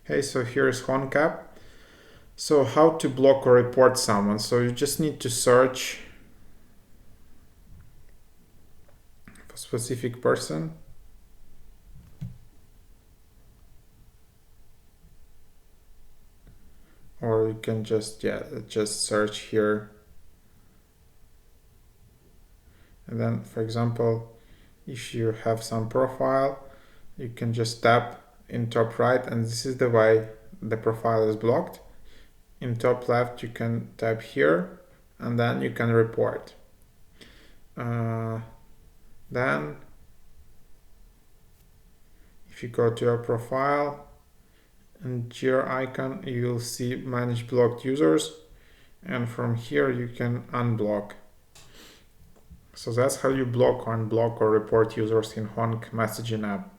Hey, so here's Honk app. So how to block or report someone? So you just need to search for a specific person. Or you can just search here. And then, for example, if you have some profile, you can just tap in top right, and this is the way the profile is blocked. In top left, you can tap here, and then you can report. Then, if you go to your profile and your icon, you'll see manage blocked users, and from here you can unblock. So that's how you block, unblock, or report users in Honk messaging app.